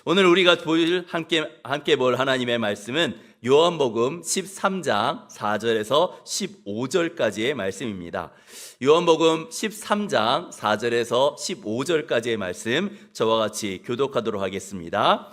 오늘 우리가 함께 볼 하나님의 말씀은 요한복음 13장 4절에서 15절까지의 말씀입니다. 요한복음 13장 4절에서 15절까지의 말씀 저와 같이 교독하도록 하겠습니다.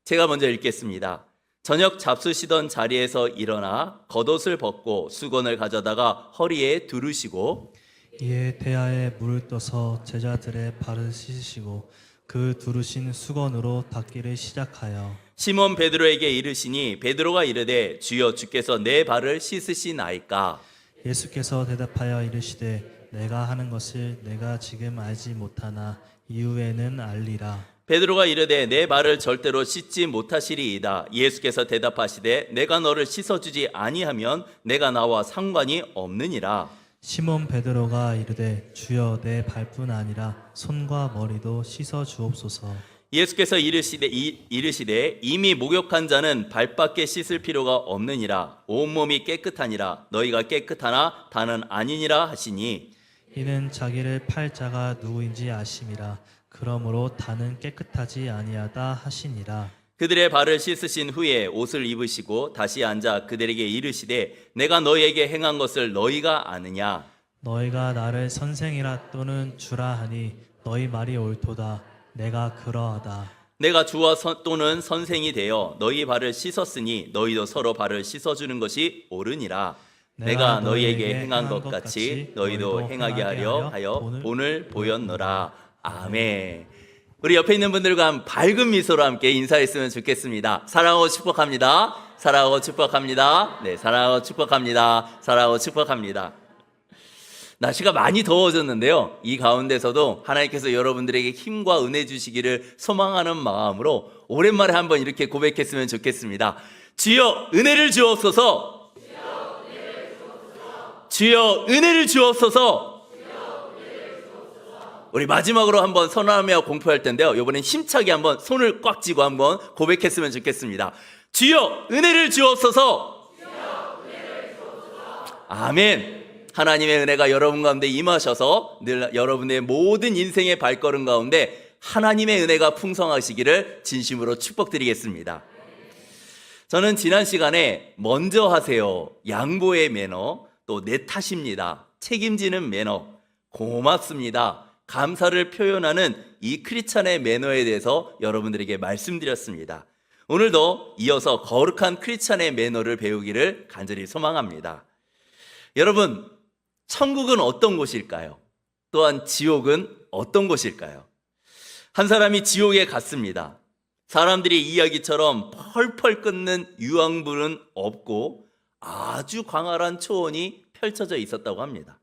제가 먼저 읽겠습니다. 저녁 잡수시던 자리에서 일어나 겉옷을 벗고 수건을 가져다가 허리에 두르시고 이에 대야에 물을 떠서 제자들의 발을 씻으시고 그 두르신 수건으로 닦기를 시작하여 시몬 베드로에게 이르시니 베드로가 이르되 주여 주께서 내 발을 씻으시나이까. 예수께서 대답하여 이르시되 내가 하는 것을 내가 지금 알지 못하나 이후에는 알리라. 베드로가 이르되 내 발을 절대로 씻지 못하시리이다. 예수께서 대답하시되 내가 너를 씻어주지 아니하면 내가 나와 상관이 없느니라. 시몬 베드로가 이르되 주여 내 발뿐 아니라 손과 머리도 씻어 주옵소서. 예수께서 이르시되 이미 목욕한 자는 발밖에 씻을 필요가 없느니라. 온몸이 깨끗하니라. 너희가 깨끗하나 다는 아니니라 하시니 이는 자기를 팔 자가 누구인지 아심이라. 그러므로 다는 깨끗하지 아니하다 하시니라. 그들의 발을 씻으신 후에 옷을 입으시고 다시 앉아 그들에게 이르시되 내가 너희에게 행한 것을 너희가 아느냐. 너희가 나를 선생이라 또는 주라 하니 너희 말이 옳도다. 내가 그러하다. 내가 주와 또는 선생이 되어 너희 발을 씻었으니 너희도 서로 발을 씻어주는 것이 옳으니라. 내가 너희에게 행한 것 같이 너희도 행하게 하여 본을 보였노라. 아멘. 우리 옆에 있는 분들과 밝은 미소로 함께 인사했으면 좋겠습니다. 사랑하고 축복합니다. 사랑하고 축복합니다. 네, 사랑하고 축복합니다. 사랑하고 축복합니다. 날씨가 많이 더워졌는데요. 이 가운데서도 하나님께서 여러분들에게 힘과 은혜 주시기를 소망하는 마음으로 오랜만에 한번 이렇게 고백했으면 좋겠습니다. 주여 은혜를 주옵소서. 주여 은혜를 주옵소서. 우리 마지막으로 한번 선언하며 공포할 텐데요. 이번엔 힘차게 한번 손을 꽉 쥐고 한번 고백했으면 좋겠습니다. 주여 은혜를 주옵소서. 아멘. 하나님의 은혜가 여러분 가운데 임하셔서 늘 여러분의 모든 인생의 발걸음 가운데 하나님의 은혜가 풍성하시기를 진심으로 축복드리겠습니다. 저는 지난 시간에 먼저 하세요, 양보의 매너, 또 내 탓입니다, 책임지는 매너, 고맙습니다, 감사를 표현하는 이 크리스찬의 매너에 대해서 여러분들에게 말씀드렸습니다. 오늘도 이어서 거룩한 크리스찬의 매너를 배우기를 간절히 소망합니다. 여러분, 천국은 어떤 곳일까요? 또한 지옥은 어떤 곳일까요? 한 사람이 지옥에 갔습니다. 사람들이 이야기처럼 펄펄 끓는 유황불은 없고 아주 광활한 초원이 펼쳐져 있었다고 합니다.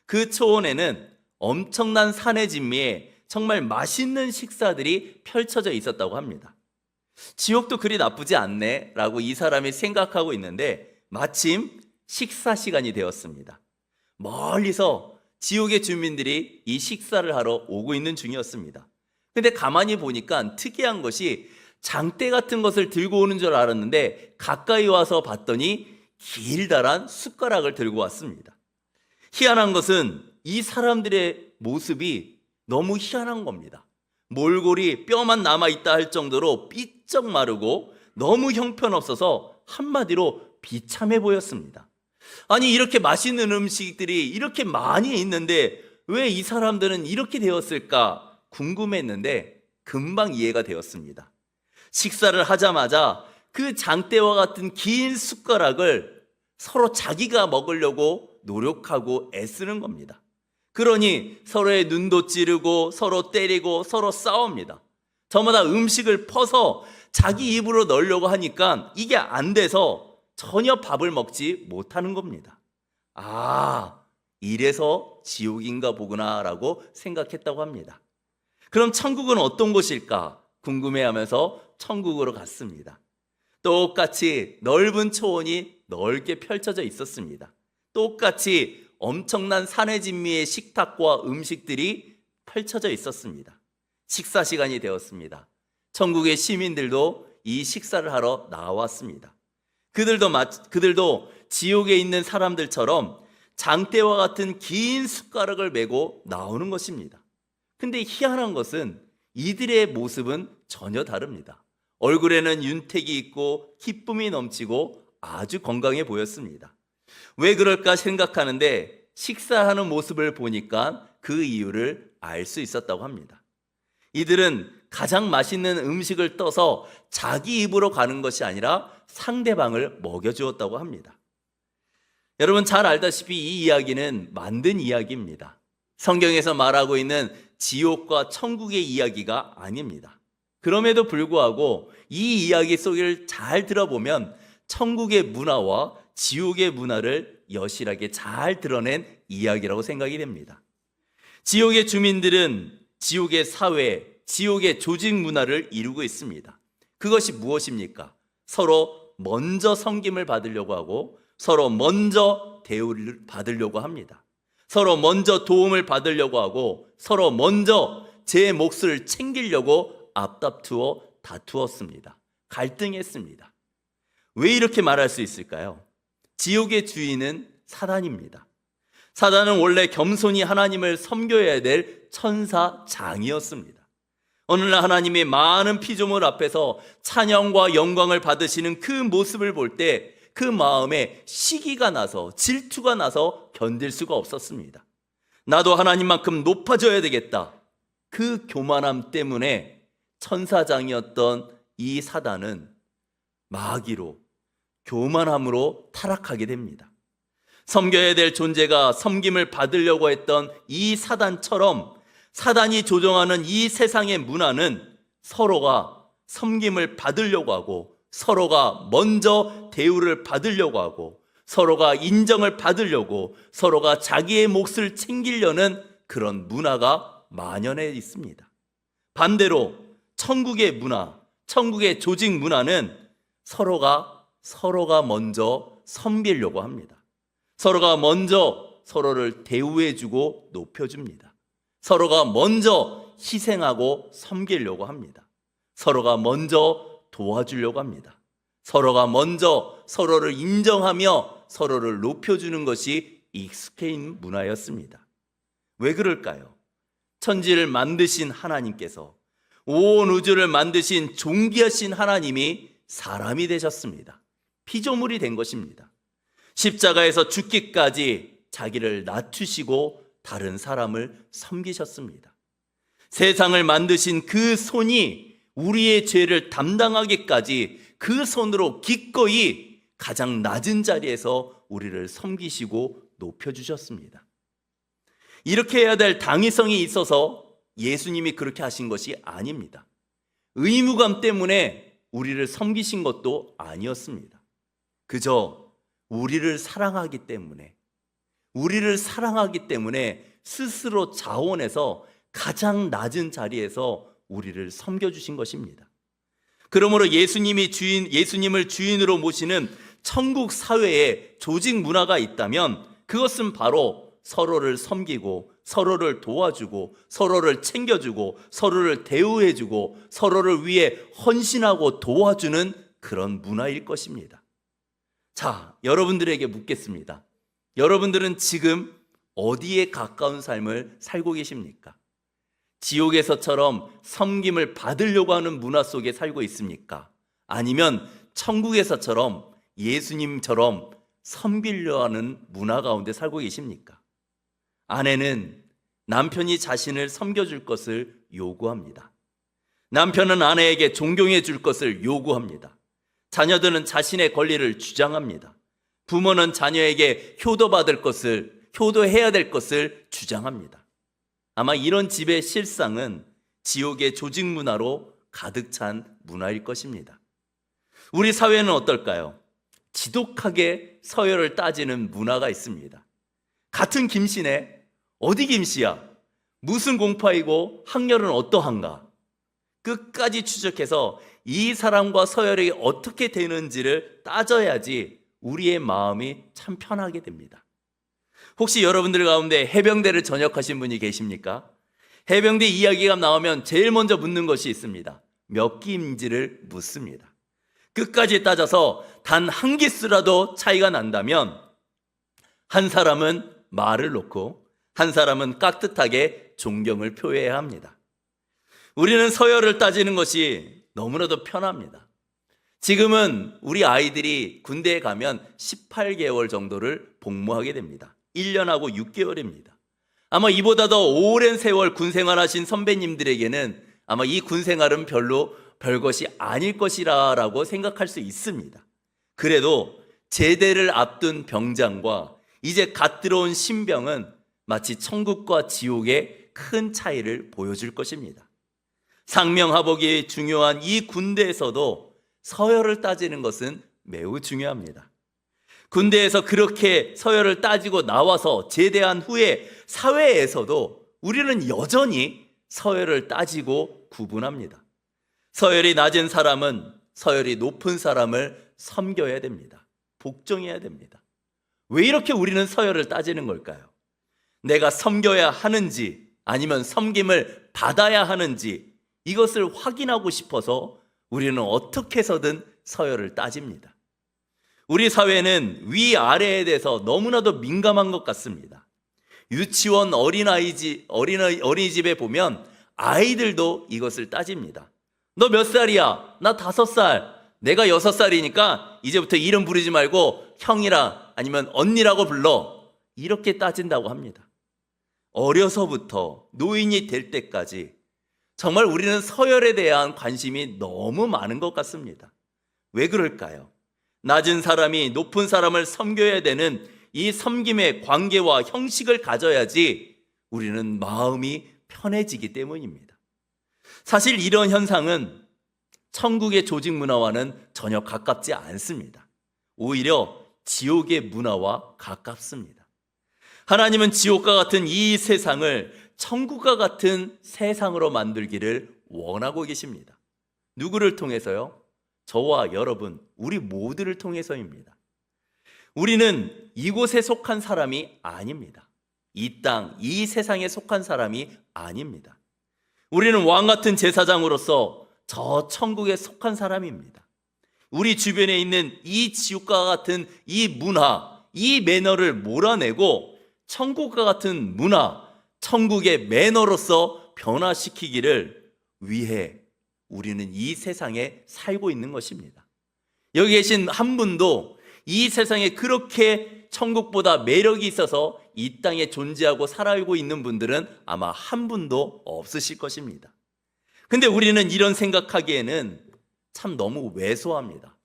그 초원에는 엄청난 산의 진미에 정말 맛있는 식사들이 펼쳐져 있었다고 합니다. 지옥도 그리 나쁘지 않네 라고 이 사람이 생각하고 있는데 마침 식사 시간이 되었습니다. 멀리서 지옥의 주민들이 이 식사를 하러 오고 있는 중이었습니다. 근데 가만히 보니까 특이한 것이 장대 같은 것을 들고 오는 줄 알았는데 가까이 와서 봤더니 길다란 숟가락을 들고 왔습니다. 희한한 것은 이 사람들의 모습이 너무 희한한 겁니다. 몰골이 뼈만 남아있다 할 정도로 삐쩍 마르고 너무 형편없어서 한마디로 비참해 보였습니다. 아니, 이렇게 맛있는 음식들이 이렇게 많이 있는데 왜 이 사람들은 이렇게 되었을까 궁금했는데 금방 이해가 되었습니다. 식사를 하자마자 그 장대와 같은 긴 숟가락을 서로 자기가 먹으려고 노력하고 애쓰는 겁니다. 그러니 서로의 눈도 찌르고 서로 때리고 서로 싸웁니다. 저마다 음식을 퍼서 자기 입으로 넣으려고 하니까 이게 안 돼서 전혀 밥을 먹지 못하는 겁니다. 아, 이래서 지옥인가 보구나 라고 생각했다고 합니다. 그럼 천국은 어떤 곳일까 궁금해하면서 천국으로 갔습니다. 똑같이 넓은 초원이 넓게 펼쳐져 있었습니다. 똑같이 엄청난 산의 진미의 식탁과 음식들이 펼쳐져 있었습니다. 식사 시간이 되었습니다. 천국의 시민들도 이 식사를 하러 나왔습니다. 그들도 지옥에 있는 사람들처럼 장대와 같은 긴 숟가락을 메고 나오는 것입니다. 근데 희한한 것은 이들의 모습은 전혀 다릅니다. 얼굴에는 윤택이 있고 기쁨이 넘치고 아주 건강해 보였습니다. 왜 그럴까 생각하는데 식사하는 모습을 보니까 그 이유를 알 수 있었다고 합니다. 이들은 가장 맛있는 음식을 떠서 자기 입으로 가는 것이 아니라 상대방을 먹여주었다고 합니다. 여러분 잘 알다시피 이 이야기는 만든 이야기입니다. 성경에서 말하고 있는 지옥과 천국의 이야기가 아닙니다. 그럼에도 불구하고 이 이야기 속을 잘 들어보면 천국의 문화와 지옥의 문화를 여실하게 잘 드러낸 이야기라고 생각이 됩니다. 지옥의 주민들은 지옥의 사회, 지옥의 조직 문화를 이루고 있습니다. 그것이 무엇입니까? 서로 먼저 섬김을 받으려고 하고 서로 먼저 대우를 받으려고 합니다. 서로 먼저 도움을 받으려고 하고 서로 먼저 제 몫을 챙기려고 앞다투어 다투었습니다. 갈등했습니다. 왜 이렇게 말할 수 있을까요? 지옥의 주인은 사단입니다. 사단은 원래 겸손히 하나님을 섬겨야 될 천사장이었습니다. 어느 날 하나님이 많은 피조물 앞에서 찬양과 영광을 받으시는 그 모습을 볼 때 그 마음에 시기가 나서 질투가 나서 견딜 수가 없었습니다. 나도 하나님만큼 높아져야 되겠다. 그 교만함 때문에 천사장이었던 이 사단은 마귀로 교만함으로 타락하게 됩니다. 섬겨야 될 존재가 섬김을 받으려고 했던 이 사단처럼 사단이 조종하는 이 세상의 문화는 서로가 섬김을 받으려고 하고 서로가 먼저 대우를 받으려고 하고 서로가 인정을 받으려고 서로가 자기의 몫을 챙기려는 그런 문화가 만연해 있습니다. 반대로 천국의 문화, 천국의 조직 문화는 서로가 먼저 섬기려고 합니다. 서로가 먼저 서로를 대우해주고 높여줍니다. 서로가 먼저 희생하고 섬기려고 합니다. 서로가 먼저 도와주려고 합니다. 서로가 먼저 서로를 인정하며 서로를 높여주는 것이 익숙해 있는 문화였습니다. 왜 그럴까요? 천지를 만드신 하나님께서 온 우주를 만드신 존귀하신 하나님이 사람이 되셨습니다. 피조물이 된 것입니다. 십자가에서 죽기까지 자기를 낮추시고 다른 사람을 섬기셨습니다. 세상을 만드신 그 손이 우리의 죄를 담당하기까지 그 손으로 기꺼이 가장 낮은 자리에서 우리를 섬기시고 높여주셨습니다. 이렇게 해야 될 당위성이 있어서 예수님이 그렇게 하신 것이 아닙니다. 의무감 때문에 우리를 섬기신 것도 아니었습니다. 그저 우리를 사랑하기 때문에 스스로 자원해서 가장 낮은 자리에서 우리를 섬겨주신 것입니다. 그러므로 예수님을 주인으로 모시는 천국 사회에 조직 문화가 있다면 그것은 바로 서로를 섬기고 서로를 도와주고 서로를 챙겨주고 서로를 대우해주고 서로를 위해 헌신하고 도와주는 그런 문화일 것입니다. 자, 여러분들에게 묻겠습니다. 여러분들은 지금 어디에 가까운 삶을 살고 계십니까? 지옥에서처럼 섬김을 받으려고 하는 문화 속에 살고 있습니까? 아니면 천국에서처럼 예수님처럼 섬기려 하는 문화 가운데 살고 계십니까? 아내는 남편이 자신을 섬겨줄 것을 요구합니다. 남편은 아내에게 존경해 줄 것을 요구합니다. 자녀들은 자신의 권리를 주장합니다. 부모는 자녀에게 효도해야 될 것을 주장합니다. 아마 이런 집의 실상은 지옥의 조직 문화로 가득 찬 문화일 것입니다. 우리 사회는 어떨까요? 지독하게 서열을 따지는 문화가 있습니다. 같은 김씨네, 어디 김씨야? 무슨 공파이고 학렬은 어떠한가? 끝까지 추적해서 이 사람과 서열이 어떻게 되는지를 따져야지 우리의 마음이 참 편하게 됩니다. 혹시 여러분들 가운데 해병대를 전역하신 분이 계십니까? 해병대 이야기가 나오면 제일 먼저 묻는 것이 있습니다. 몇 기인지를 묻습니다. 끝까지 따져서 단 한 기수라도 차이가 난다면 한 사람은 말을 놓고 한 사람은 깍듯하게 존경을 표해야 합니다. 우리는 서열을 따지는 것이 너무나도 편합니다. 지금은 우리 아이들이 군대에 가면 18개월 정도를 복무하게 됩니다. 1년하고 6개월입니다. 아마 이보다 더 오랜 세월 군 생활하신 선배님들에게는 아마 이 군 생활은 별로 별것이 아닐 것이라고 생각할 수 있습니다. 그래도 제대를 앞둔 병장과 이제 갓 들어온 신병은 마치 천국과 지옥의 큰 차이를 보여줄 것입니다. 상명하복이 중요한 이 군대에서도 서열을 따지는 것은 매우 중요합니다. 군대에서 그렇게 서열을 따지고 나와서 제대한 후에 사회에서도 우리는 여전히 서열을 따지고 구분합니다. 서열이 낮은 사람은 서열이 높은 사람을 섬겨야 됩니다. 복종해야 됩니다. 왜 이렇게 우리는 서열을 따지는 걸까요? 내가 섬겨야 하는지 아니면 섬김을 받아야 하는지 이것을 확인하고 싶어서 우리는 어떻게 해서든 서열을 따집니다. 우리 사회는 위아래에 대해서 너무나도 민감한 것 같습니다. 유치원 어린이집에 보면 아이들도 이것을 따집니다. 너 몇 살이야? 나 5살. 내가 6살이니까 이제부터 이름 부르지 말고 형이라 아니면 언니라고 불러. 이렇게 따진다고 합니다. 어려서부터 노인이 될 때까지 정말 우리는 서열에 대한 관심이 너무 많은 것 같습니다. 왜 그럴까요? 낮은 사람이 높은 사람을 섬겨야 되는 이 섬김의 관계와 형식을 가져야지 우리는 마음이 편해지기 때문입니다. 사실 이런 현상은 천국의 조직 문화와는 전혀 가깝지 않습니다. 오히려 지옥의 문화와 가깝습니다. 하나님은 지옥과 같은 이 세상을 천국과 같은 세상으로 만들기를 원하고 계십니다. 누구를 통해서요? 저와 여러분, 우리 모두를 통해서입니다. 우리는 이곳에 속한 사람이 아닙니다. 이 땅, 이 세상에 속한 사람이 아닙니다. 우리는 왕 같은 제사장으로서 저 천국에 속한 사람입니다. 우리 주변에 있는 이 지옥과 같은 이 문화, 이 매너를 몰아내고 천국과 같은 문화, 천국의 매너로서 변화시키기를 위해 우리는 이 세상에 살고 있는 것입니다. 여기 계신 한 분도 이 세상에 그렇게 천국보다 매력이 있어서 이 땅에 존재하고 살아가고 있는 분들은 아마 한 분도 없으실 것입니다. 근데 우리는 이런 생각하기에는 참 너무 왜소합니다.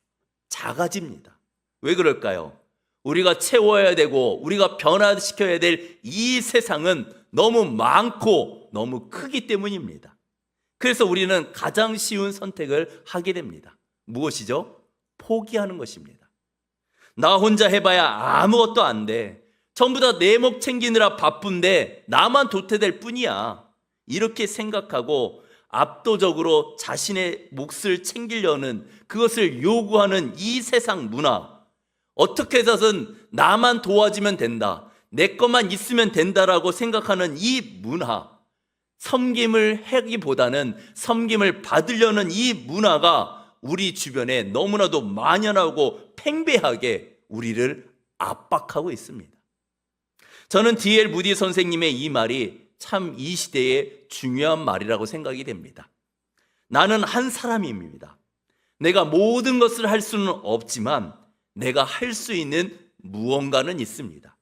작아집니다. 왜 그럴까요? 우리가 채워야 되고 우리가 변화시켜야 될 이 세상은 너무 많고 너무 크기 때문입니다. 그래서 우리는 가장 쉬운 선택을 하게 됩니다. 무엇이죠? 포기하는 것입니다. 나 혼자 해봐야 아무것도 안 돼. 전부 다 내 목 챙기느라 바쁜데 나만 도태될 뿐이야. 이렇게 생각하고 압도적으로 자신의 몫을 챙기려는 그것을 요구하는 이 세상 문화, 어떻게 해서든 나만 도와주면 된다, 내 것만 있으면 된다라고 생각하는 이 문화, 섬김을 하기보다는 섬김을 받으려는 이 문화가 우리 주변에 너무나도 만연하고 팽배하게 우리를 압박하고 있습니다. 저는 D.L. 무디 선생님의 이 말이 참 이 시대의 중요한 말이라고 생각이 됩니다. 나는 한 사람입니다. 내가 모든 것을 할 수는 없지만 내가 할 수 있는 무언가는 있습니다.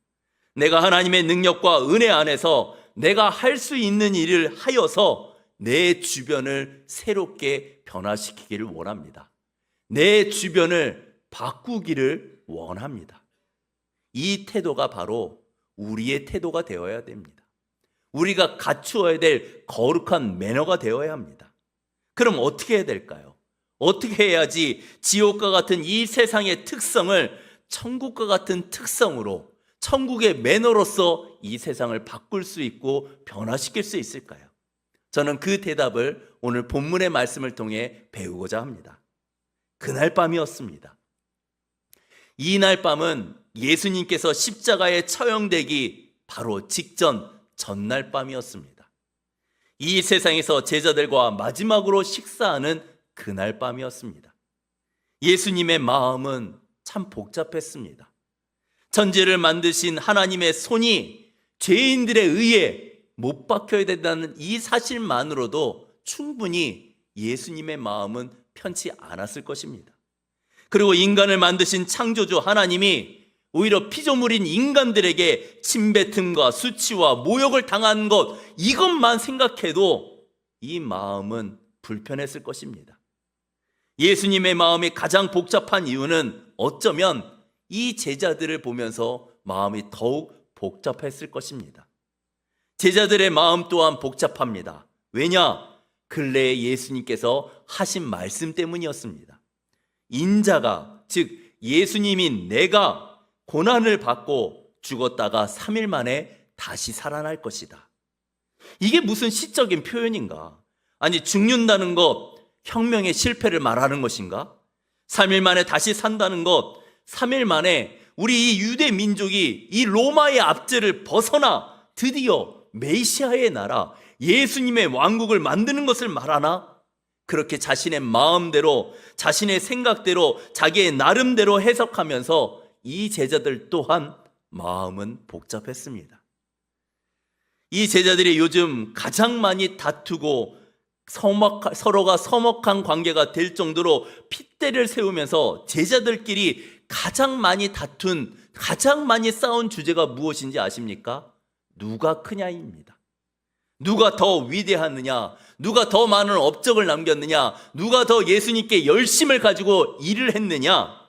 내가 하나님의 능력과 은혜 안에서 내가 할 수 있는 일을 하여서 내 주변을 새롭게 변화시키기를 원합니다. 내 주변을 바꾸기를 원합니다. 이 태도가 바로 우리의 태도가 되어야 됩니다. 우리가 갖추어야 될 거룩한 매너가 되어야 합니다. 그럼 어떻게 해야 될까요? 어떻게 해야지 지옥과 같은 이 세상의 특성을 천국과 같은 특성으로, 천국의 매너로서 이 세상을 바꿀 수 있고 변화시킬 수 있을까요? 저는 그 대답을 오늘 본문의 말씀을 통해 배우고자 합니다. 그날 밤이었습니다. 이날 밤은 예수님께서 십자가에 처형되기 바로 직전 전날 밤이었습니다. 이 세상에서 제자들과 마지막으로 식사하는 그날 밤이었습니다. 예수님의 마음은 참 복잡했습니다. 천지를 만드신 하나님의 손이 죄인들에 의해 못 박혀야 된다는 이 사실만으로도 충분히 예수님의 마음은 편치 않았을 것입니다. 그리고 인간을 만드신 창조주 하나님이 오히려 피조물인 인간들에게 침뱉음과 수치와 모욕을 당한 것, 이것만 생각해도 이 마음은 불편했을 것입니다. 예수님의 마음이 가장 복잡한 이유는 어쩌면 이 제자들을 보면서 마음이 더욱 복잡했을 것입니다. 제자들의 마음 또한 복잡합니다. 왜냐? 근래에 예수님께서 하신 말씀 때문이었습니다. 인자가, 즉 예수님인 내가 고난을 받고 죽었다가 3일 만에 다시 살아날 것이다. 이게 무슨 시적인 표현인가? 아니, 죽는다는 것 혁명의 실패를 말하는 것인가? 3일 만에 다시 산다는 것, 3일 만에 우리 이 유대 민족이 이 로마의 압제를 벗어나 드디어 메시아의 나라, 예수님의 왕국을 만드는 것을 말하나? 그렇게 자신의 마음대로, 자신의 생각대로, 자기의 나름대로 해석하면서 이 제자들 또한 마음은 복잡했습니다. 이 제자들이 요즘 가장 많이 다투고 서로가 서먹한 관계가 될 정도로 핏대를 세우면서 제자들끼리 가장 많이 다툰, 가장 많이 싸운 주제가 무엇인지 아십니까? 누가 크냐입니다. 누가 더 위대하느냐, 누가 더 많은 업적을 남겼느냐, 누가 더 예수님께 열심을 가지고 일을 했느냐.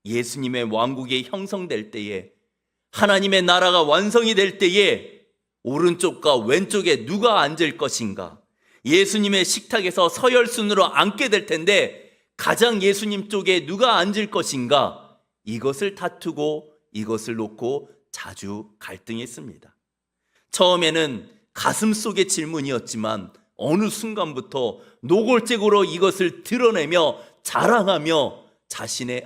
예수님의 왕국이 형성될 때에, 하나님의 나라가 완성이 될 때에 오른쪽과 왼쪽에 누가 앉을 것인가, 예수님의 식탁에서 서열순으로 앉게 될 텐데 가장 예수님 쪽에 누가 앉을 것인가, 이것을 다투고 이것을 놓고 자주 갈등했습니다. 처음에는 가슴 속의 질문이었지만 어느 순간부터 노골적으로 이것을 드러내며 자랑하며 자신의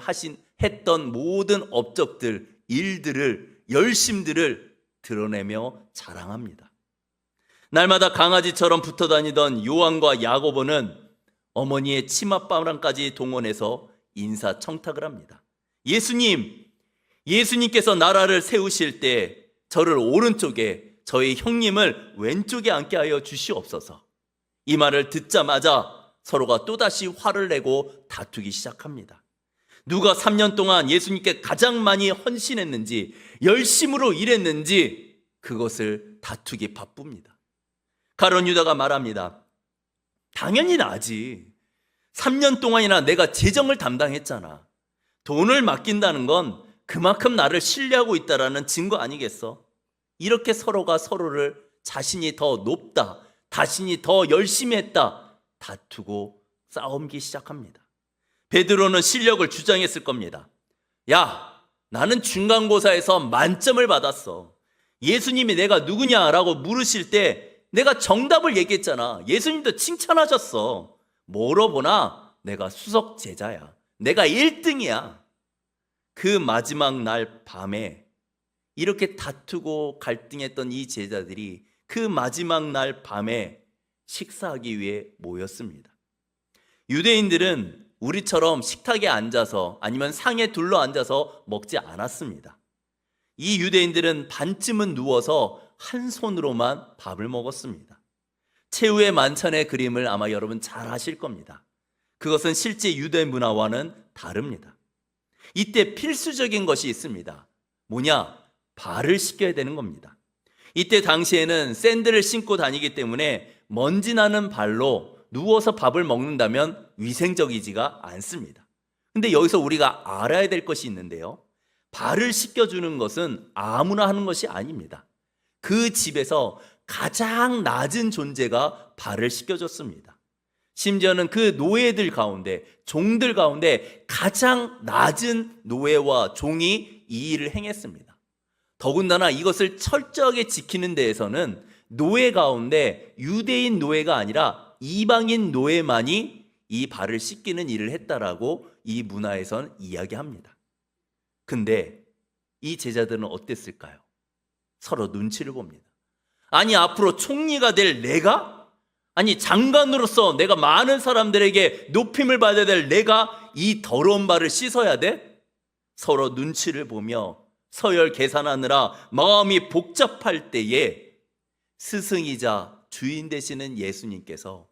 했던 모든 업적들, 일들을, 열심들을 드러내며 자랑합니다. 날마다 강아지처럼 붙어 다니던 요한과 야고보는 어머니의 치맛바람까지 동원해서 인사청탁을 합니다. 예수님께서 나라를 세우실 때 저를 오른쪽에, 저희 형님을 왼쪽에 앉게 하여 주시옵소서. 이 말을 듣자마자 서로가 또다시 화를 내고 다투기 시작합니다. 누가 3년 동안 예수님께 가장 많이 헌신했는지, 열심으로 일했는지 그것을 다투기 바쁩니다. 가룟 유다가 말합니다. 당연히 나지. 3년 동안이나 내가 재정을 담당했잖아. 돈을 맡긴다는 건 그만큼 나를 신뢰하고 있다라는 증거 아니겠어? 이렇게 서로가 서로를 자신이 더 높다, 자신이 더 열심히 했다, 다투고 싸움기 시작합니다. 베드로는 실력을 주장했을 겁니다. 야, 나는 중간고사에서 만점을 받았어. 예수님이 내가 누구냐라고 물으실 때 내가 정답을 얘기했잖아. 예수님도 칭찬하셨어. 뭐로 보나 내가 수석 제자야. 내가 1등이야. 그 마지막 날 밤에 이렇게 다투고 갈등했던 이 제자들이 그 마지막 날 밤에 식사하기 위해 모였습니다. 유대인들은 우리처럼 식탁에 앉아서 아니면 상에 둘러 앉아서 먹지 않았습니다. 이 유대인들은 반쯤은 누워서 한 손으로만 밥을 먹었습니다. 최후의 만찬의 그림을 아마 여러분 잘 아실 겁니다. 그것은 실제 유대 문화와는 다릅니다. 이때 필수적인 것이 있습니다. 뭐냐? 발을 씻겨야 되는 겁니다. 이때 당시에는 샌들을 신고 다니기 때문에 먼지 나는 발로 누워서 밥을 먹는다면 위생적이지가 않습니다. 근데 여기서 우리가 알아야 될 것이 있는데요. 발을 씻겨주는 것은 아무나 하는 것이 아닙니다. 그 집에서 가장 낮은 존재가 발을 씻겨줬습니다. 심지어는 그 노예들 가운데, 종들 가운데 가장 낮은 노예와 종이 이 일을 행했습니다. 더군다나 이것을 철저하게 지키는 데에서는 노예 가운데 유대인 노예가 아니라 이방인 노예만이 이 발을 씻기는 일을 했다라고 이 문화에선 이야기합니다. 근데 이 제자들은 어땠을까요? 서로 눈치를 봅니다. 아니, 앞으로 총리가 될 내가? 아니, 장관으로서 내가 많은 사람들에게 높임을 받아야 될 내가 이 더러운 발을 씻어야 돼? 서로 눈치를 보며 서열 계산하느라 마음이 복잡할 때에 스승이자 주인 되시는 예수님께서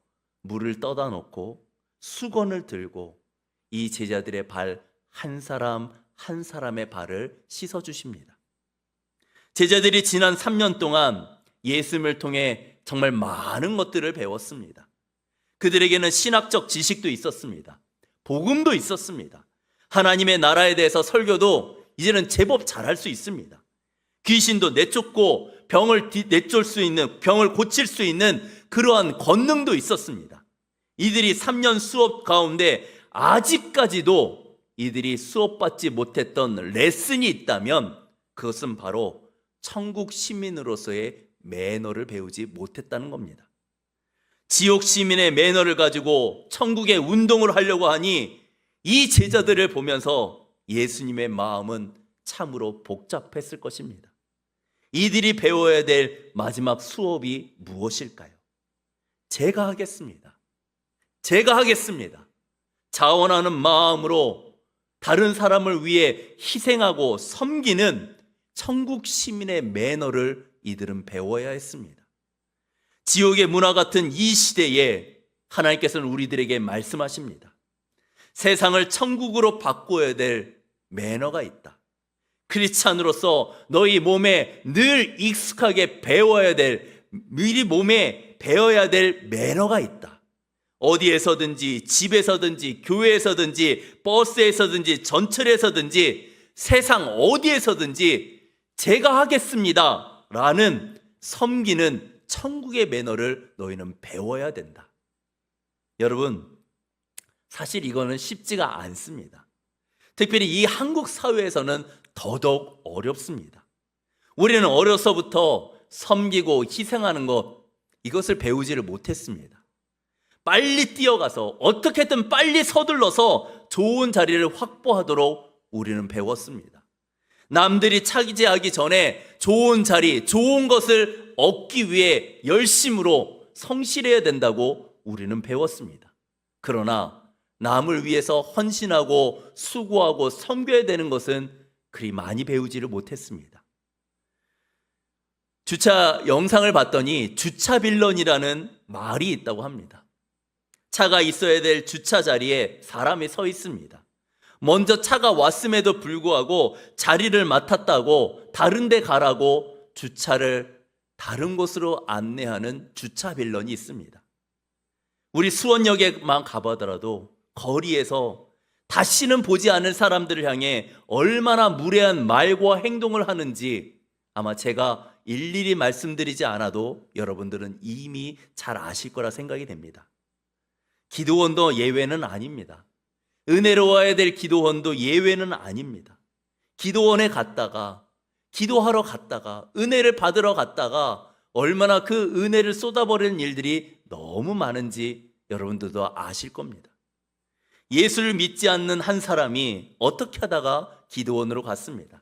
물을 떠다 놓고 수건을 들고 이 제자들의 발 한 사람 한 사람의 발을 씻어 주십니다. 제자들이 지난 3년 동안 예수님을 통해 정말 많은 것들을 배웠습니다. 그들에게는 신학적 지식도 있었습니다. 복음도 있었습니다. 하나님의 나라에 대해서 설교도 이제는 제법 잘할 수 있습니다. 귀신도 내쫓고 병을 내쫓을 수 있는, 병을 고칠 수 있는 그러한 권능도 있었습니다. 이들이 3년 수업 가운데 아직까지도 이들이 수업받지 못했던 레슨이 있다면 그것은 바로 천국 시민으로서의 매너를 배우지 못했다는 겁니다. 지옥 시민의 매너를 가지고 천국의 운동을 하려고 하니 이 제자들을 보면서 예수님의 마음은 참으로 복잡했을 것입니다. 이들이 배워야 될 마지막 수업이 무엇일까요? 제가 하겠습니다. 자원하는 마음으로 다른 사람을 위해 희생하고 섬기는 천국 시민의 매너를 이들은 배워야 했습니다. 지옥의 문화 같은 이 시대에 하나님께서는 우리들에게 말씀하십니다. 세상을 천국으로 바꿔야 될 매너가 있다. 크리스찬으로서 너희 몸에 늘 익숙하게 배워야 될, 미리 몸에 배워야 될 매너가 있다. 어디에서든지, 집에서든지, 교회에서든지, 버스에서든지, 전철에서든지, 세상 어디에서든지 제가 하겠습니다 라는 섬기는 천국의 매너를 너희는 배워야 된다. 여러분, 사실 이거는 쉽지가 않습니다. 특별히 이 한국 사회에서는 더더욱 어렵습니다. 우리는 어려서부터 섬기고 희생하는 것, 이것을 배우지를 못했습니다. 빨리 뛰어가서 어떻게든 빨리 서둘러서 좋은 자리를 확보하도록 우리는 배웠습니다. 남들이 차지하기 전에 좋은 자리, 좋은 것을 얻기 위해 열심으로 성실해야 된다고 우리는 배웠습니다. 그러나 남을 위해서 헌신하고 수고하고 섬겨야 되는 것은 그리 많이 배우지를 못했습니다. 주차 영상을 봤더니 주차 빌런이라는 말이 있다고 합니다. 차가 있어야 될 주차 자리에 사람이 서 있습니다. 먼저 차가 왔음에도 불구하고 자리를 맡았다고 다른 데 가라고 주차를 다른 곳으로 안내하는 주차 빌런이 있습니다. 우리 수원역에만 가보더라도 거리에서 다시는 보지 않을 사람들을 향해 얼마나 무례한 말과 행동을 하는지 아마 제가 일일이 말씀드리지 않아도 여러분들은 이미 잘 아실 거라 생각이 됩니다. 기도원도 예외는 아닙니다. 은혜로워야 될 기도원도 예외는 아닙니다. 기도원에 갔다가, 기도하러 갔다가, 은혜를 받으러 갔다가 얼마나 그 은혜를 쏟아버리는 일들이 너무 많은지 여러분들도 아실 겁니다. 예수를 믿지 않는 한 사람이 어떻게 하다가 기도원으로 갔습니다.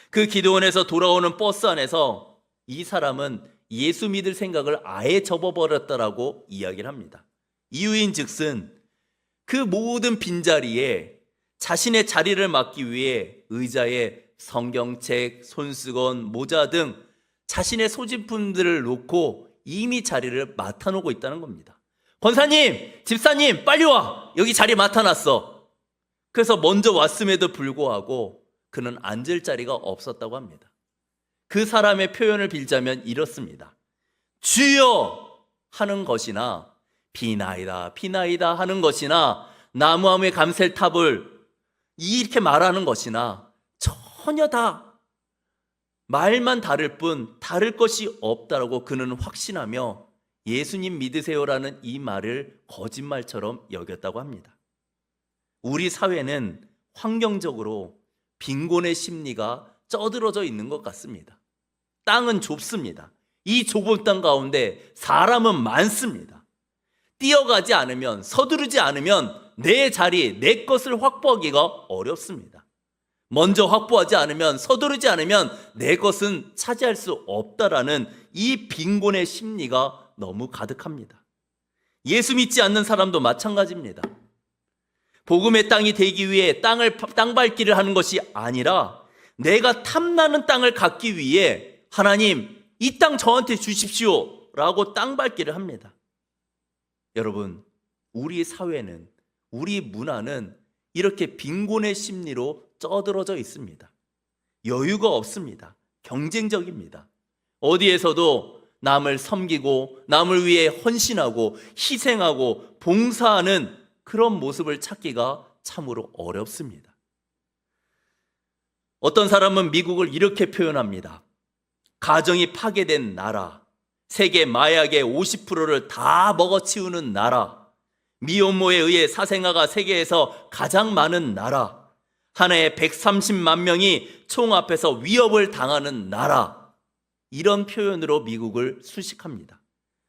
그 기도원에서 돌아오는 버스 안에서 이 사람은 예수 믿을 생각을 아예 접어버렸다라고 이야기를 합니다. 이유인 즉슨 그 모든 빈자리에 자신의 자리를 맡기 위해 의자에 성경책, 손수건, 모자 등 자신의 소지품들을 놓고 이미 자리를 맡아놓고 있다는 겁니다. 권사님, 집사님, 빨리 와! 여기 자리 맡아놨어. 그래서 먼저 왔음에도 불구하고 그는 앉을 자리가 없었다고 합니다. 그 사람의 표현을 빌자면 이렇습니다. 주여! 하는 것이나 비나이다, 비나이다 하는 것이나 나무함의 감셀탑을 이렇게 말하는 것이나 전혀 다 말만 다를 뿐 다를 것이 없다라고 그는 확신하며 예수님 믿으세요라는 이 말을 거짓말처럼 여겼다고 합니다. 우리 사회는 환경적으로 빈곤의 심리가 쩌들어져 있는 것 같습니다. 땅은 좁습니다. 이 좁은 땅 가운데 사람은 많습니다. 뛰어가지 않으면, 서두르지 않으면 내 자리, 내 것을 확보하기가 어렵습니다. 먼저 확보하지 않으면, 서두르지 않으면 내 것은 차지할 수 없다라는 이 빈곤의 심리가 너무 가득합니다. 예수 믿지 않는 사람도 마찬가지입니다. 복음의 땅이 되기 위해 땅밟기를 하는 것이 아니라 내가 탐나는 땅을 갖기 위해 하나님, 이 땅 저한테 주십시오 라고 땅밟기를 합니다. 여러분, 우리 사회는, 우리 문화는 이렇게 빈곤의 심리로 쩌들어져 있습니다. 여유가 없습니다. 경쟁적입니다. 어디에서도 남을 섬기고 남을 위해 헌신하고 희생하고 봉사하는 그런 모습을 찾기가 참으로 어렵습니다. 어떤 사람은 미국을 이렇게 표현합니다. 가정이 파괴된 나라, 세계 마약의 50%를 다 먹어치우는 나라, 미혼모에 의해 사생아가 세계에서 가장 많은 나라, 한 해에 130만 명이 총 앞에서 위협을 당하는 나라, 이런 표현으로 미국을 수식합니다.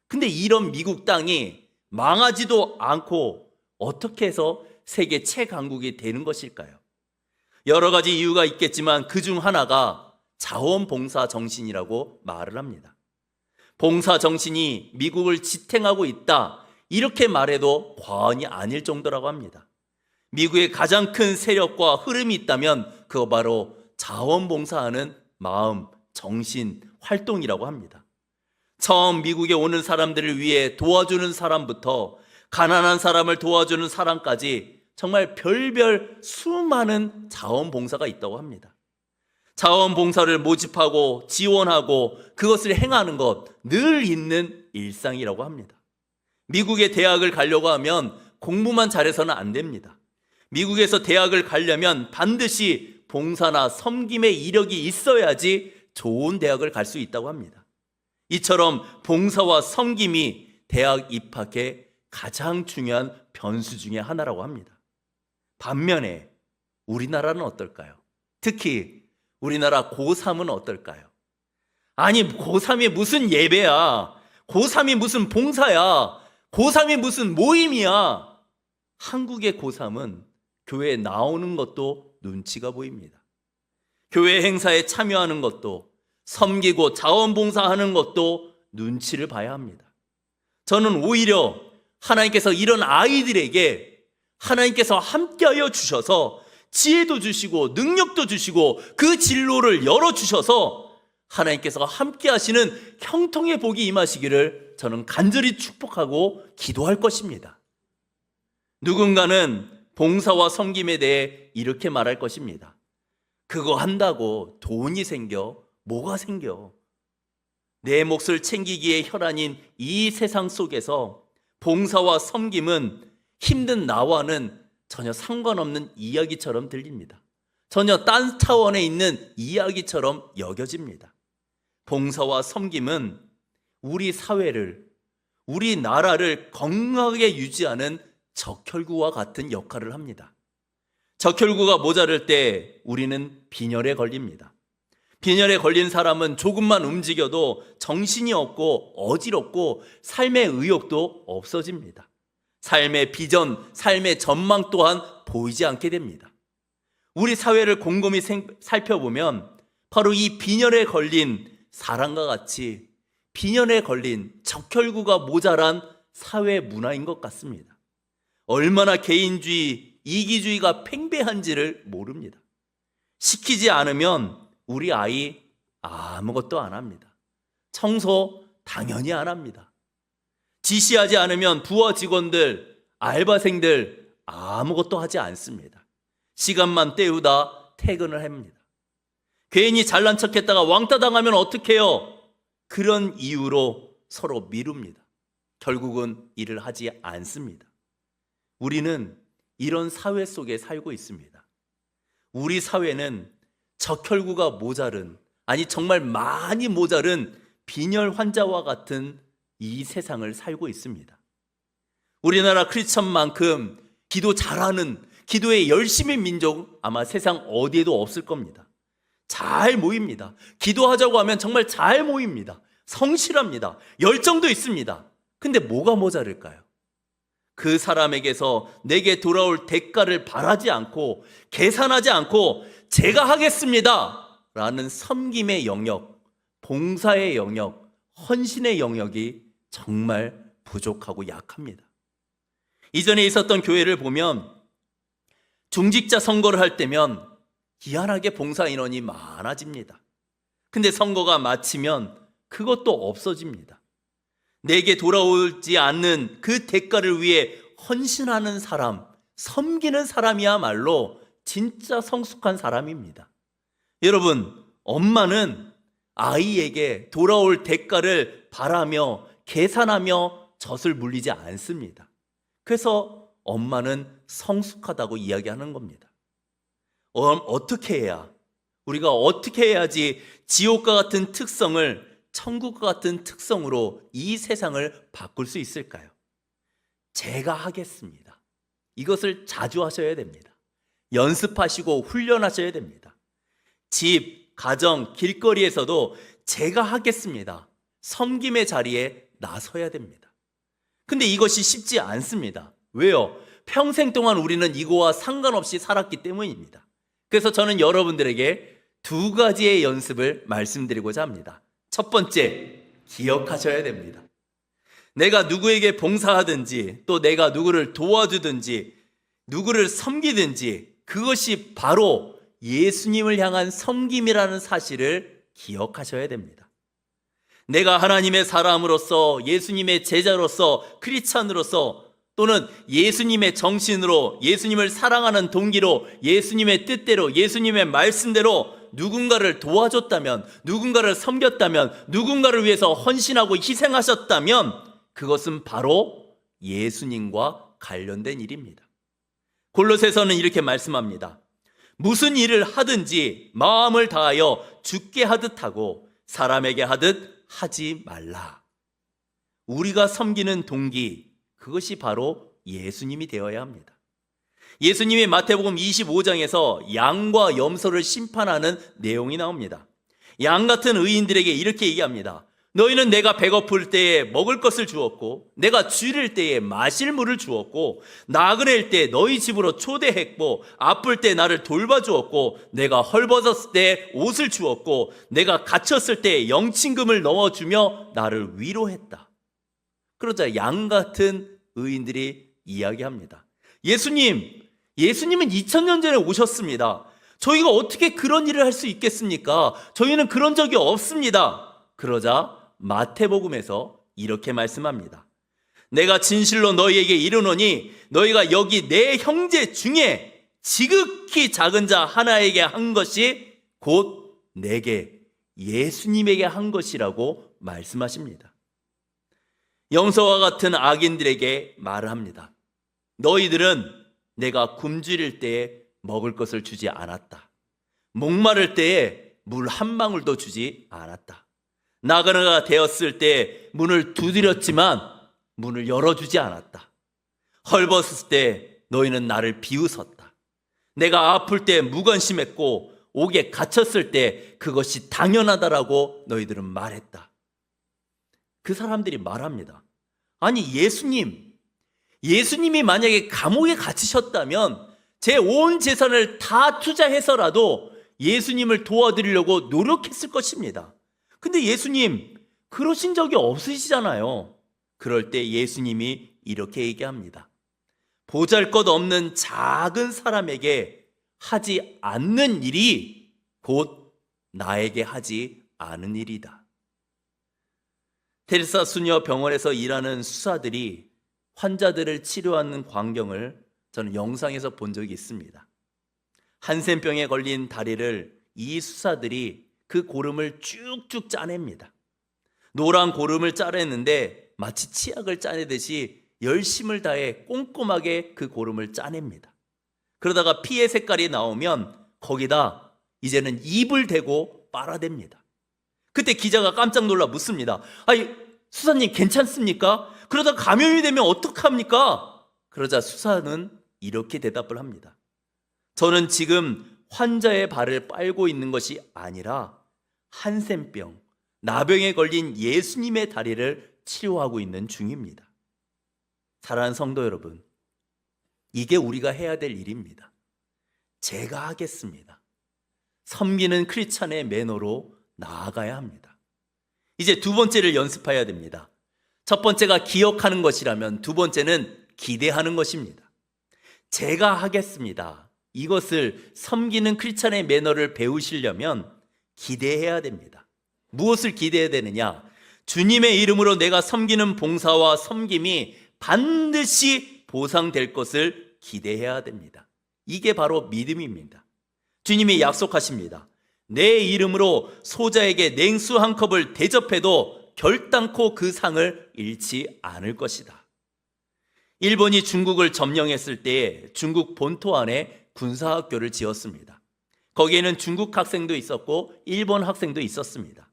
근데 이런 미국 땅이 망하지도 않고 어떻게 해서 세계 최강국이 되는 것일까요? 여러 가지 이유가 있겠지만 그 중 하나가 자원봉사 정신이라고 말을 합니다. 봉사 정신이 미국을 지탱하고 있다, 이렇게 말해도 과언이 아닐 정도라고 합니다. 미국의 가장 큰 세력과 흐름이 있다면 그거 바로 자원봉사하는 마음, 정신, 활동이라고 합니다. 처음 미국에 오는 사람들을 위해 도와주는 사람부터 가난한 사람을 도와주는 사람까지 정말 별별 수많은 자원봉사가 있다고 합니다. 자원봉사를 모집하고 지원하고 그것을 행하는 것 늘 있는 일상이라고 합니다. 미국의 대학을 가려고 하면 공부만 잘해서는 안 됩니다. 미국에서 대학을 가려면 반드시 봉사나 섬김의 이력이 있어야지 좋은 대학을 갈 수 있다고 합니다. 이처럼 봉사와 섬김이 대학 입학의 가장 중요한 변수 중에 하나라고 합니다. 반면에 우리나라는 어떨까요? 특히 우리나라 고3은 어떨까요? 아니, 고3이 무슨 예배야? 고3이 무슨 봉사야? 고3이 무슨 모임이야? 한국의 고3은 교회에 나오는 것도 눈치가 보입니다. 교회 행사에 참여하는 것도, 섬기고 자원봉사하는 것도 눈치를 봐야 합니다. 저는 오히려 하나님께서 이런 아이들에게 하나님께서 함께하여 주셔서 지혜도 주시고 능력도 주시고 그 진로를 열어주셔서 하나님께서 함께 하시는 형통의 복이 임하시기를 저는 간절히 축복하고 기도할 것입니다. 누군가는 봉사와 섬김에 대해 이렇게 말할 것입니다. 그거 한다고 돈이 생겨? 뭐가 생겨? 내 몫을 챙기기에 혈안인 이 세상 속에서 봉사와 섬김은 힘든 나와는 전혀 상관없는 이야기처럼 들립니다. 전혀 딴 차원에 있는 이야기처럼 여겨집니다. 봉사와 섬김은 우리 사회를, 우리 나라를 건강하게 유지하는 적혈구와 같은 역할을 합니다. 적혈구가 모자랄 때 우리는 빈혈에 걸립니다. 빈혈에 걸린 사람은 조금만 움직여도 정신이 없고 어지럽고 삶의 의욕도 없어집니다. 삶의 비전, 삶의 전망 또한 보이지 않게 됩니다. 우리 사회를 곰곰이 살펴보면 바로 이 빈혈에 걸린 사람과 같이 빈혈에 걸린 적혈구가 모자란 사회 문화인 것 같습니다. 얼마나 개인주의, 이기주의가 팽배한지를 모릅니다. 시키지 않으면 우리 아이 아무것도 안 합니다. 청소 당연히 안 합니다. 지시하지 않으면 부하 직원들, 알바생들 아무것도 하지 않습니다. 시간만 때우다 퇴근을 합니다. 괜히 잘난 척했다가 왕따 당하면 어떡해요? 그런 이유로 서로 미룹니다. 결국은 일을 하지 않습니다. 우리는 이런 사회 속에 살고 있습니다. 우리 사회는 적혈구가 모자른, 아니 정말 많이 모자른 빈혈 환자와 같은 이 세상을 살고 있습니다. 우리나라 크리스천만큼 기도 잘하는, 기도에 열심인 민족 아마 세상 어디에도 없을 겁니다. 잘 모입니다. 기도하자고 하면 정말 잘 모입니다. 성실합니다. 열정도 있습니다. 근데 뭐가 모자랄까요? 그 사람에게서 내게 돌아올 대가를 바라지 않고 계산하지 않고 제가 하겠습니다 라는 섬김의 영역, 봉사의 영역, 헌신의 영역이 정말 부족하고 약합니다. 이전에 있었던 교회를 보면 중직자 선거를 할 때면 희한하게 봉사 인원이 많아집니다. 근데 선거가 마치면 그것도 없어집니다. 내게 돌아오지 않는 그 대가를 위해 헌신하는 사람, 섬기는 사람이야말로 진짜 성숙한 사람입니다. 여러분, 엄마는 아이에게 돌아올 대가를 바라며 계산하며 젖을 물리지 않습니다. 그래서 엄마는 성숙하다고 이야기하는 겁니다. 어떻게 해야, 우리가 어떻게 해야지 지옥과 같은 특성을 천국과 같은 특성으로 이 세상을 바꿀 수 있을까요? 제가 하겠습니다. 이것을 자주 하셔야 됩니다. 연습하시고 훈련하셔야 됩니다. 집, 가정, 길거리에서도 제가 하겠습니다. 섬김의 자리에 나서야 됩니다. 근데 이것이 쉽지 않습니다. 왜요? 평생 동안 우리는 이거와 상관없이 살았기 때문입니다. 그래서 저는 여러분들에게 두 가지의 연습을 말씀드리고자 합니다. 첫 번째, 기억하셔야 됩니다. 내가 누구에게 봉사하든지 또 내가 누구를 도와주든지 누구를 섬기든지 그것이 바로 예수님을 향한 섬김이라는 사실을 기억하셔야 됩니다. 내가 하나님의 사람으로서 예수님의 제자로서 크리스찬으로서 또는 예수님의 정신으로 예수님을 사랑하는 동기로 예수님의 뜻대로 예수님의 말씀대로 누군가를 도와줬다면 누군가를 섬겼다면 누군가를 위해서 헌신하고 희생하셨다면 그것은 바로 예수님과 관련된 일입니다. 골로새서는 이렇게 말씀합니다. 무슨 일을 하든지 마음을 다하여 주께 하듯 하고 사람에게 하듯 하지 말라. 우리가 섬기는 동기, 그것이 바로 예수님이 되어야 합니다. 예수님이 마태복음 25장에서 양과 염소를 심판하는 내용이 나옵니다. 양 같은 의인들에게 이렇게 얘기합니다. 너희는 내가 배고플 때에 먹을 것을 주었고 내가 쥐를 때에 마실 물을 주었고 나그네일 때 너희 집으로 초대했고 아플 때 나를 돌봐주었고 내가 헐벗었을 때 옷을 주었고 내가 갇혔을 때 영친금을 넣어주며 나를 위로했다. 그러자 양 같은 의인들이 이야기합니다. 예수님은 2000년 전에 오셨습니다. 저희가 어떻게 그런 일을 할 수 있겠습니까? 저희는 그런 적이 없습니다. 그러자 마태복음에서 이렇게 말씀합니다. 내가 진실로 너희에게 이르노니 너희가 여기 내 형제 중에 지극히 작은 자 하나에게 한 것이 곧 내게 예수님에게 한 것이라고 말씀하십니다. 염소와 같은 악인들에게 말을 합니다. 너희들은 내가 굶주릴 때에 먹을 것을 주지 않았다. 목마를 때에 물 한 방울도 주지 않았다. 나그네가 되었을 때 문을 두드렸지만 문을 열어주지 않았다. 헐벗을 때 너희는 나를 비웃었다. 내가 아플 때 무관심했고 옥에 갇혔을 때 그것이 당연하다라고 너희들은 말했다. 그 사람들이 말합니다. 아니 예수님이 만약에 감옥에 갇히셨다면 제 온 재산을 다 투자해서라도 예수님을 도와드리려고 노력했을 것입니다. 근데 예수님 그러신 적이 없으시잖아요. 그럴 때 예수님이 이렇게 얘기합니다. 보잘것없는 작은 사람에게 하지 않는 일이 곧 나에게 하지 않은 일이다. 테레사 수녀 병원에서 일하는 수사들이 환자들을 치료하는 광경을 저는 영상에서 본 적이 있습니다. 한센병에 걸린 다리를 이 수사들이 그 고름을 쭉쭉 짜냅니다. 노란 고름을 짜내는데 마치 치약을 짜내듯이 열심을 다해 꼼꼼하게 그 고름을 짜냅니다. 그러다가 피의 색깔이 나오면 거기다 이제는 입을 대고 빨아댑니다. 그때 기자가 깜짝 놀라 묻습니다. 아니 수사님 괜찮습니까? 그러다 감염이 되면 어떡합니까? 그러자 수사는 이렇게 대답을 합니다. 저는 지금 환자의 발을 빨고 있는 것이 아니라 한센병, 나병에 걸린 예수님의 다리를 치료하고 있는 중입니다. 사랑하는 성도 여러분, 이게 우리가 해야 될 일입니다. 제가 하겠습니다. 섬기는 크리스찬의 매너로 나아가야 합니다. 이제 두 번째를 연습해야 됩니다. 첫 번째가 기억하는 것이라면 두 번째는 기대하는 것입니다. 제가 하겠습니다. 이것을 섬기는 크리스찬의 매너를 배우시려면 기대해야 됩니다. 무엇을 기대해야 되느냐? 주님의 이름으로 내가 섬기는 봉사와 섬김이 반드시 보상될 것을 기대해야 됩니다. 이게 바로 믿음입니다. 주님이 약속하십니다. 내 이름으로 소자에게 냉수 한 컵을 대접해도 결단코 그 상을 잃지 않을 것이다. 일본이 중국을 점령했을 때 중국 본토 안에 군사학교를 지었습니다. 거기에는 중국 학생도 있었고 일본 학생도 있었습니다.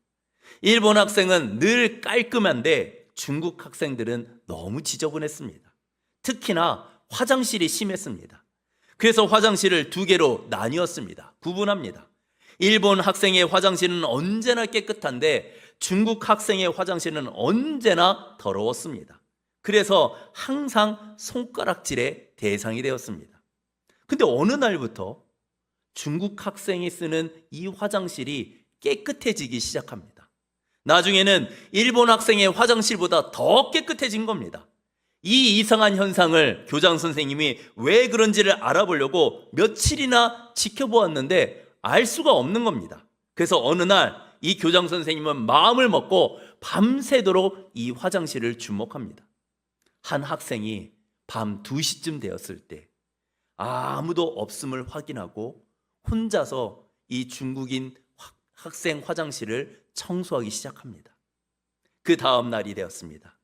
일본 학생은 늘 깔끔한데 중국 학생들은 너무 지저분했습니다. 특히나 화장실이 심했습니다. 그래서 화장실을 두 개로 나뉘었습니다. 구분합니다. 일본 학생의 화장실은 언제나 깨끗한데 중국 학생의 화장실은 언제나 더러웠습니다. 그래서 항상 손가락질의 대상이 되었습니다. 근데 어느 날부터 중국 학생이 쓰는 이 화장실이 깨끗해지기 시작합니다. 나중에는 일본 학생의 화장실보다 더 깨끗해진 겁니다. 이 이상한 현상을 교장 선생님이 왜 그런지를 알아보려고 며칠이나 지켜보았는데 알 수가 없는 겁니다. 그래서 어느 날 이 교장 선생님은 마음을 먹고 밤새도록 이 화장실을 주목합니다. 한 학생이 밤 2시쯤 되었을 때 아무도 없음을 확인하고 혼자서 이 중국인 학생 화장실을 청소하기 시작합니다. 그 다음 날이 되었습니다.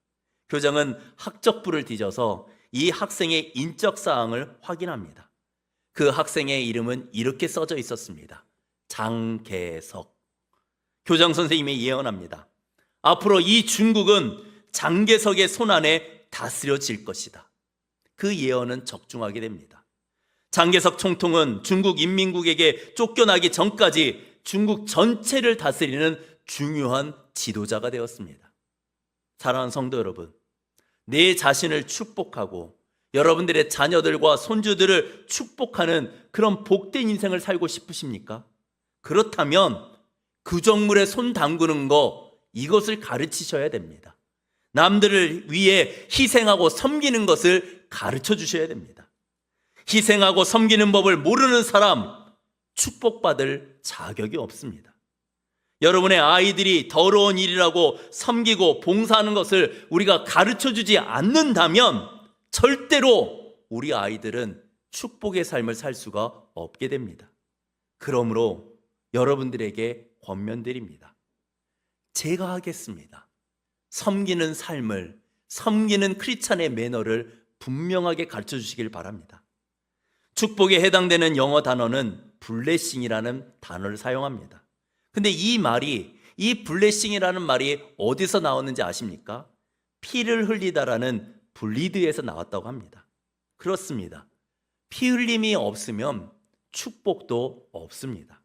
교장은 학적부를 뒤져서 이 학생의 인적 사항을 확인합니다. 그 학생의 이름은 이렇게 써져 있었습니다. 장계석. 교장 선생님이 예언합니다. 앞으로 이 중국은 장계석의 손안에 다스려질 것이다. 그 예언은 적중하게 됩니다. 장계석 총통은 중국 인민국에게 쫓겨나기 전까지 중국 전체를 다스리는 중요한 지도자가 되었습니다. 사랑하는 성도 여러분, 내 자신을 축복하고 여러분들의 자녀들과 손주들을 축복하는 그런 복된 인생을 살고 싶으십니까? 그렇다면 구정물에 손 담그는 거, 이것을 가르치셔야 됩니다. 남들을 위해 희생하고 섬기는 것을 가르쳐 주셔야 됩니다. 희생하고 섬기는 법을 모르는 사람, 축복받을 자격이 없습니다. 여러분의 아이들이 더러운 일이라고 섬기고 봉사하는 것을 우리가 가르쳐 주지 않는다면 절대로 우리 아이들은 축복의 삶을 살 수가 없게 됩니다. 그러므로 여러분들에게 권면드립니다. 제가 하겠습니다. 섬기는 삶을, 섬기는 크리스찬의 매너를 분명하게 가르쳐 주시길 바랍니다. 축복에 해당되는 영어 단어는 블레싱이라는 단어를 사용합니다. 근데 이 블레싱이라는 말이 어디서 나왔는지 아십니까? 피를 흘리다라는 블리드에서 나왔다고 합니다. 그렇습니다. 피 흘림이 없으면 축복도 없습니다.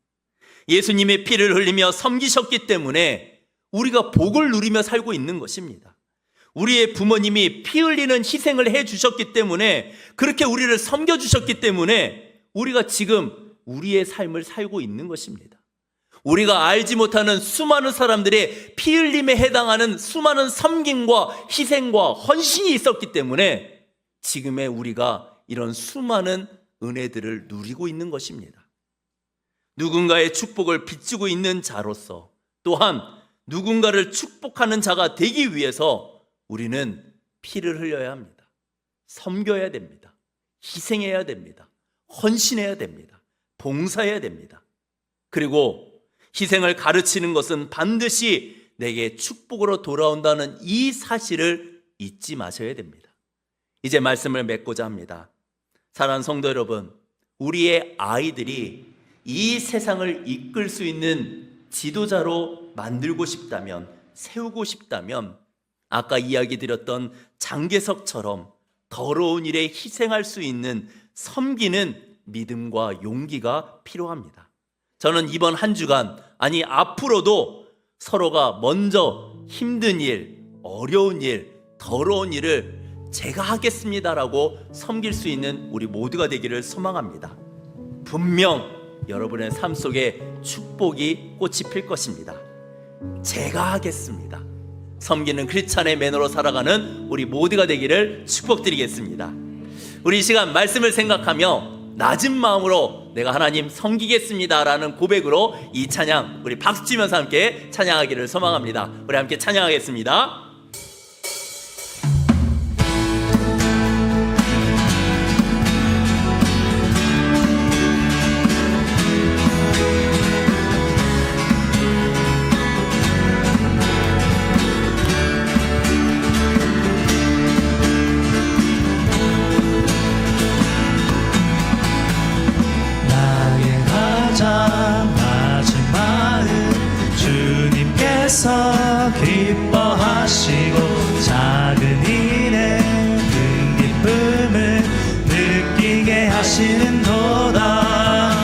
예수님의 피를 흘리며 섬기셨기 때문에 우리가 복을 누리며 살고 있는 것입니다. 우리의 부모님이 피 흘리는 희생을 해 주셨기 때문에, 그렇게 우리를 섬겨 주셨기 때문에 우리가 지금 우리의 삶을 살고 있는 것입니다. 우리가 알지 못하는 수많은 사람들의 피 흘림에 해당하는 수많은 섬김과 희생과 헌신이 있었기 때문에 지금의 우리가 이런 수많은 은혜들을 누리고 있는 것입니다. 누군가의 축복을 빚지고 있는 자로서, 또한 누군가를 축복하는 자가 되기 위해서 우리는 피를 흘려야 합니다. 섬겨야 됩니다. 희생해야 됩니다. 헌신해야 됩니다. 봉사해야 됩니다. 그리고 희생을 가르치는 것은 반드시 내게 축복으로 돌아온다는 이 사실을 잊지 마셔야 됩니다. 이제 말씀을 맺고자 합니다. 사랑하는 성도 여러분, 우리의 아이들이 이 세상을 이끌 수 있는 지도자로 만들고 싶다면, 세우고 싶다면 아까 이야기 드렸던 장계석처럼 더러운 일에 희생할 수 있는 섬기는 믿음과 용기가 필요합니다. 저는 이번 한 주간, 아니 앞으로도 서로가 먼저 힘든 일, 어려운 일, 더러운 일을 제가 하겠습니다라고 섬길 수 있는 우리 모두가 되기를 소망합니다. 분명 여러분의 삶 속에 축복이 꽃이 필 것입니다. 제가 하겠습니다. 섬기는 크리스찬의 매너로 살아가는 우리 모두가 되기를 축복드리겠습니다. 우리 이 시간 말씀을 생각하며 낮은 마음으로 내가 하나님 섬기겠습니다라는 고백으로 이 찬양 우리 박수치면서 함께 찬양하기를 소망합니다. 우리 함께 찬양하겠습니다. 기뻐하시고 작은 일에 큰 기쁨을 느끼게 하시는도다.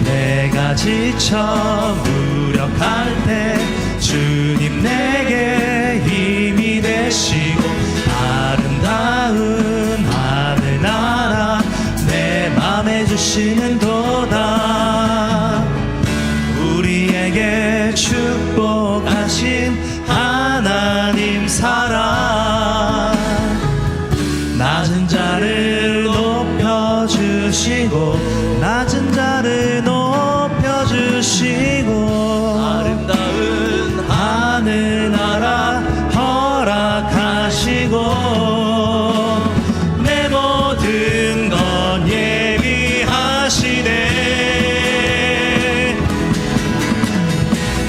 내가 지쳐 무력할 때 주님 내게 힘이 되시고 아름다운 하늘나라 내 맘에 주시는도다. 우리에게 축복하신 하나님 사랑, 낮은 자를 높여주시고 낮은 자를 높여주시고 아름다운 하늘나라 허락하시고 내 모든 건 예비하시네.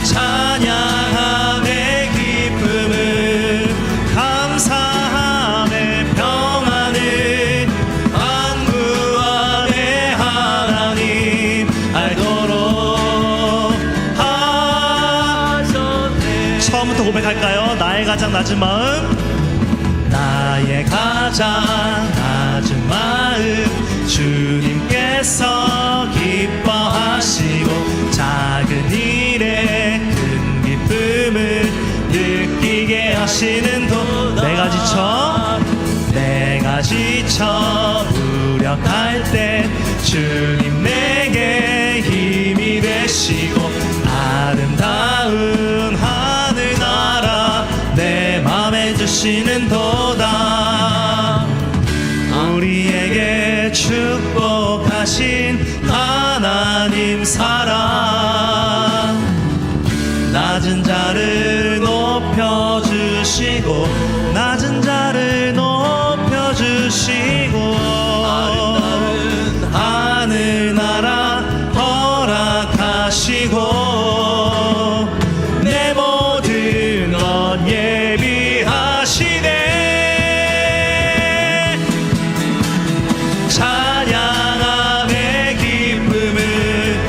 찬양함의 기쁨을 감사함의 평안을 안구함의 하나님 알도록 하셨네. 처음부터 고백할까요? 나의 가장 낮은 마음, 나의 가장 낮은 마음 주님께서 기뻐하시고 작은 일에 큰 기쁨을 느끼게 하시는 도. 내가 지쳐 무력할 때 주님 내게 힘이 되시고 아름다운 하늘나라 내 맘에 주시는 도다. 우리에게 축복하신 하나님 사랑, 낮은 자를 높여주시고 낮은 자를 높여주시고 아름다운 하늘나라 허락하시고 내 모든 것 예비하시네. 찬양함의 기쁨을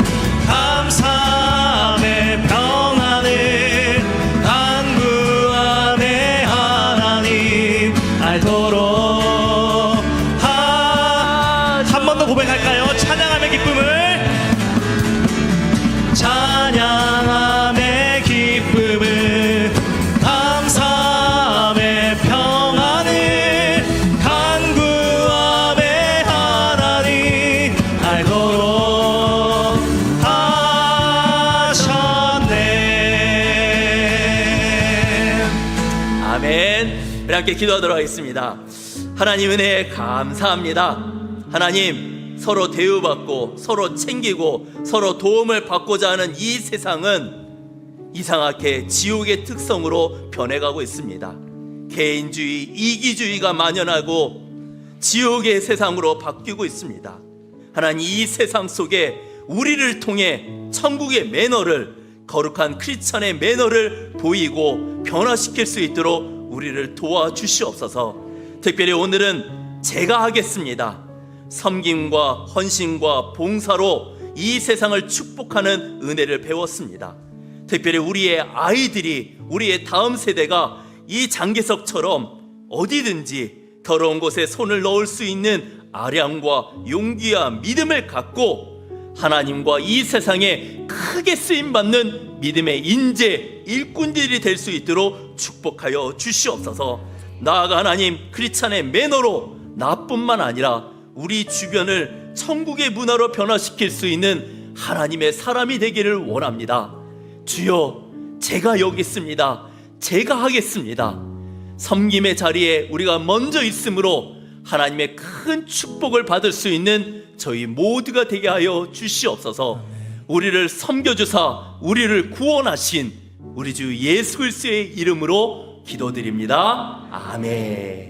감사함의 평안을 간구함의 하나님 알도록 한 번 더 고백할까요? 찬양함의 기쁨을, 찬양함의 기쁨을 감사함의 평안을 간구함의 하나님 알도록 하셨네. 아멘. 우리 함께 기도하도록 하겠습니다. 하나님 은혜 감사합니다. 하나님, 서로 대우받고 서로 챙기고 서로 도움을 받고자 하는 이 세상은 이상하게 지옥의 특성으로 변해가고 있습니다. 개인주의, 이기주의가 만연하고 지옥의 세상으로 바뀌고 있습니다. 하나님, 이 세상 속에 우리를 통해 천국의 매너를, 거룩한 크리스천의 매너를 보이고 변화시킬 수 있도록 우리를 도와주시옵소서. 특별히 오늘은 제가 하겠습니다. 섬김과 헌신과 봉사로 이 세상을 축복하는 은혜를 배웠습니다. 특별히 우리의 아이들이, 우리의 다음 세대가 이 장개석처럼 어디든지 더러운 곳에 손을 넣을 수 있는 아량과 용기와 믿음을 갖고 하나님과 이 세상에 크게 쓰임받는 믿음의 인재, 일꾼들이 될 수 있도록 축복하여 주시옵소서. 나아가 하나님, 크리스찬의 매너로 나뿐만 아니라 우리 주변을 천국의 문화로 변화시킬 수 있는 하나님의 사람이 되기를 원합니다. 주여, 제가 여기 있습니다. 제가 하겠습니다. 섬김의 자리에 우리가 먼저 있으므로 하나님의 큰 축복을 받을 수 있는 저희 모두가 되게 하여 주시옵소서. 우리를 섬겨주사 우리를 구원하신 우리 주 예수 그리스도의 이름으로 기도드립니다. 아멘.